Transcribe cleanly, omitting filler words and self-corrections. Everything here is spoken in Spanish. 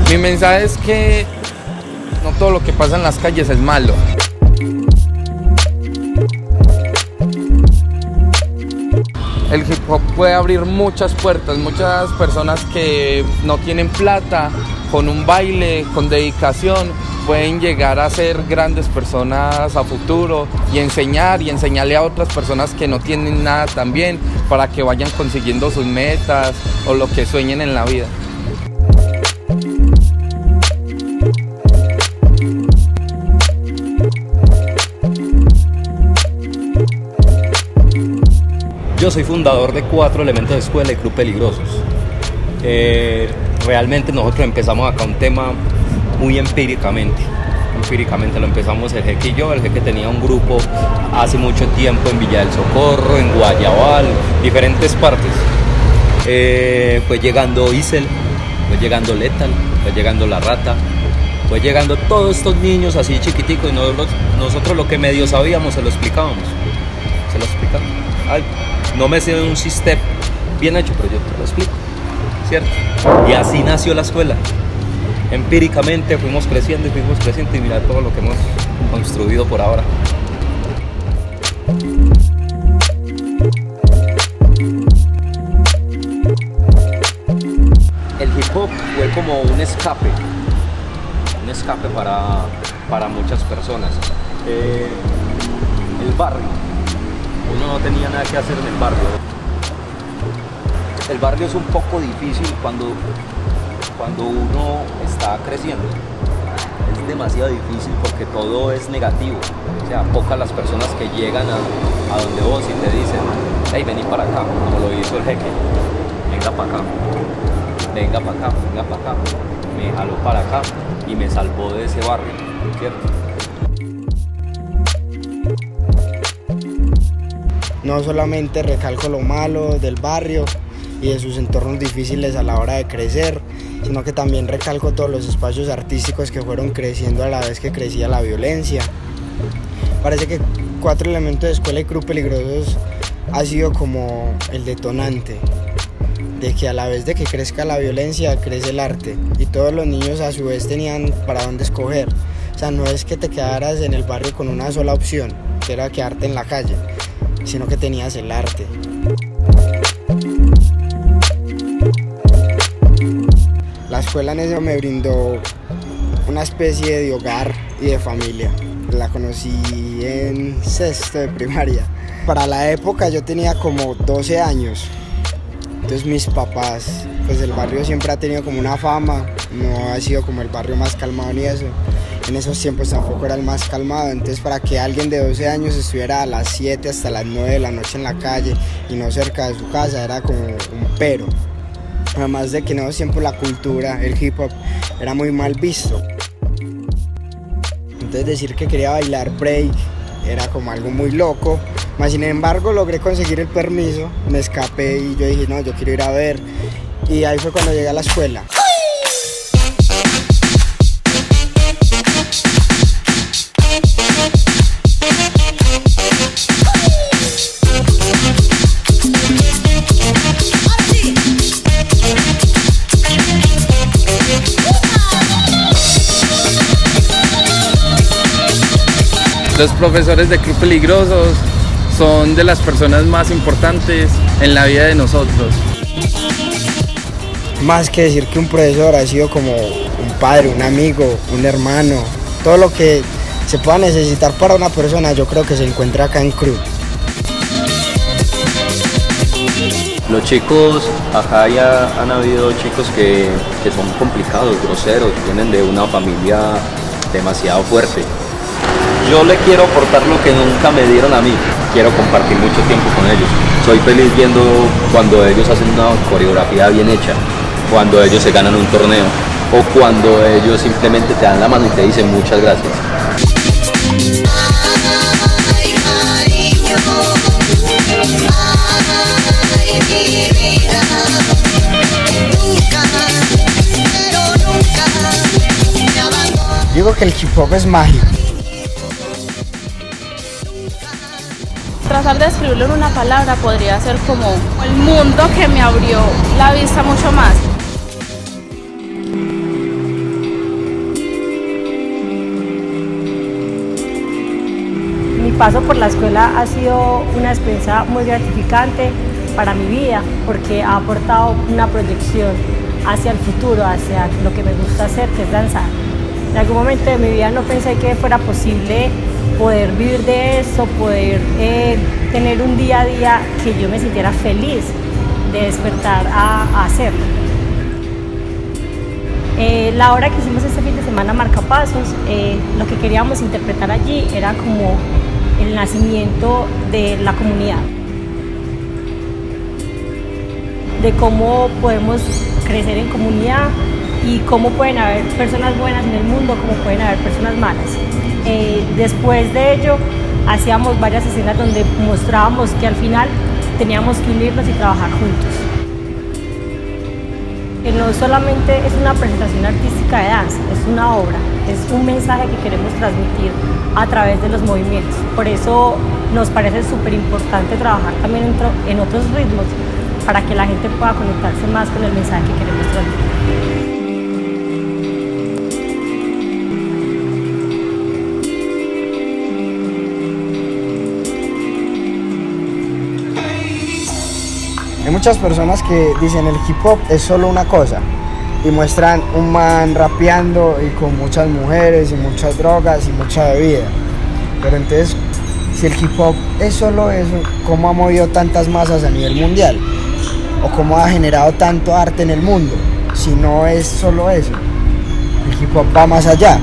Mi mensaje es que no todo lo que pasa en las calles es malo. El hip hop puede abrir muchas puertas, muchas personas que no tienen plata, con un baile, con dedicación, pueden llegar a ser grandes personas a futuro y enseñarle a otras personas que no tienen nada también para que vayan consiguiendo sus metas o lo que sueñen en la vida. Yo soy fundador de 4 elementos de escuela y Club Peligrosos. Realmente nosotros empezamos acá un tema muy empíricamente lo empezamos el Jeque y yo. El Jeque tenía un grupo hace mucho tiempo en Villa del Socorro, en Guayabal, diferentes partes. Fue llegando Isel, fue llegando Lethal, fue llegando La Rata, fue llegando todos estos niños así chiquiticos y nosotros lo que medio sabíamos se lo explicábamos. Ay, no me sé un sistema bien hecho, pero yo te lo explico, ¿cierto? Y así nació la escuela. Empíricamente fuimos creciendo y mira todo lo que hemos construido por ahora. El hip hop fue como un escape para muchas personas. El barrio, uno no tenía nada que hacer en el barrio. El barrio es un poco difícil cuando uno está creciendo. Es demasiado difícil porque todo es negativo. O sea, pocas las personas que llegan a donde vos y te dicen, hey, vení para acá, como lo hizo el Jeque. Venga para acá. Me jaló para acá y me salvó de ese barrio, ¿cierto? No solamente recalco lo malo del barrio y de sus entornos difíciles a la hora de crecer, sino que también recalco todos los espacios artísticos que fueron creciendo a la vez que crecía la violencia. Parece que 4 elementos de escuela y Club Peligrosos ha sido como el detonante de que a la vez de que crezca la violencia, crece el arte, y todos los niños a su vez tenían para dónde escoger. O sea, no es que te quedaras en el barrio con una sola opción, que era quedarte en la calle, sino que tenías el arte. La escuela en eso me brindó una especie de hogar y de familia. La conocí en 6º de primaria. Para la época yo tenía como 12 años. Entonces mis papás, pues el barrio siempre ha tenido como una fama, no ha sido como el barrio más calmado ni eso. En esos tiempos tampoco era el más calmado, entonces para que alguien de 12 años estuviera a las 7 hasta las 9 de la noche en la calle y no cerca de su casa era como un pero. Además de que en esos tiempos la cultura, el hip hop, era muy mal visto. Entonces decir que quería bailar break era como algo muy loco. Mas sin embargo logré conseguir el permiso, me escapé y yo dije no, yo quiero ir a ver. Y ahí fue cuando llegué a la escuela. Los profesores de Club Peligrosos son de las personas más importantes en la vida de nosotros. Más que decir que un profesor ha sido como un padre, un amigo, un hermano, todo lo que se pueda necesitar para una persona, yo creo que se encuentra acá en Club. Los chicos, acá ya han habido chicos que son complicados, groseros, vienen de una familia demasiado fuerte. Yo le quiero aportar lo que nunca me dieron a mí, quiero compartir mucho tiempo con ellos. Soy feliz viendo cuando ellos hacen una coreografía bien hecha, cuando ellos se ganan un torneo o cuando ellos simplemente te dan la mano y te dicen muchas gracias. Digo que el hip hop es mágico. tratar de describirlo en una palabra podría ser como el mundo que me abrió la vista mucho más. Mi paso por la escuela ha sido una experiencia muy gratificante para mi vida porque ha aportado una proyección hacia el futuro, hacia lo que me gusta hacer, que es danzar. En algún momento de mi vida no pensé que fuera posible poder vivir de eso, poder tener un día a día que yo me sintiera feliz de despertar a hacerlo. La obra que hicimos este fin de semana, Marcapasos, lo que queríamos interpretar allí era como el nacimiento de la comunidad, de cómo podemos crecer en comunidad y cómo pueden haber personas buenas en el mundo, cómo pueden haber personas malas. Después de ello, hacíamos varias escenas donde mostrábamos que al final teníamos que unirnos y trabajar juntos. No solamente es una presentación artística de danza, es una obra, es un mensaje que queremos transmitir a través de los movimientos. Por eso nos parece súper importante trabajar también en otros ritmos para que la gente pueda conectarse más con el mensaje que queremos transmitir. Hay muchas personas que dicen el hip hop es solo una cosa y muestran un man rapeando y con muchas mujeres y muchas drogas y mucha bebida. Pero entonces, si el hip hop es solo eso, ¿cómo ha movido tantas masas a nivel mundial? ¿O cómo ha generado tanto arte en el mundo? Si no es solo eso, el hip hop va más allá.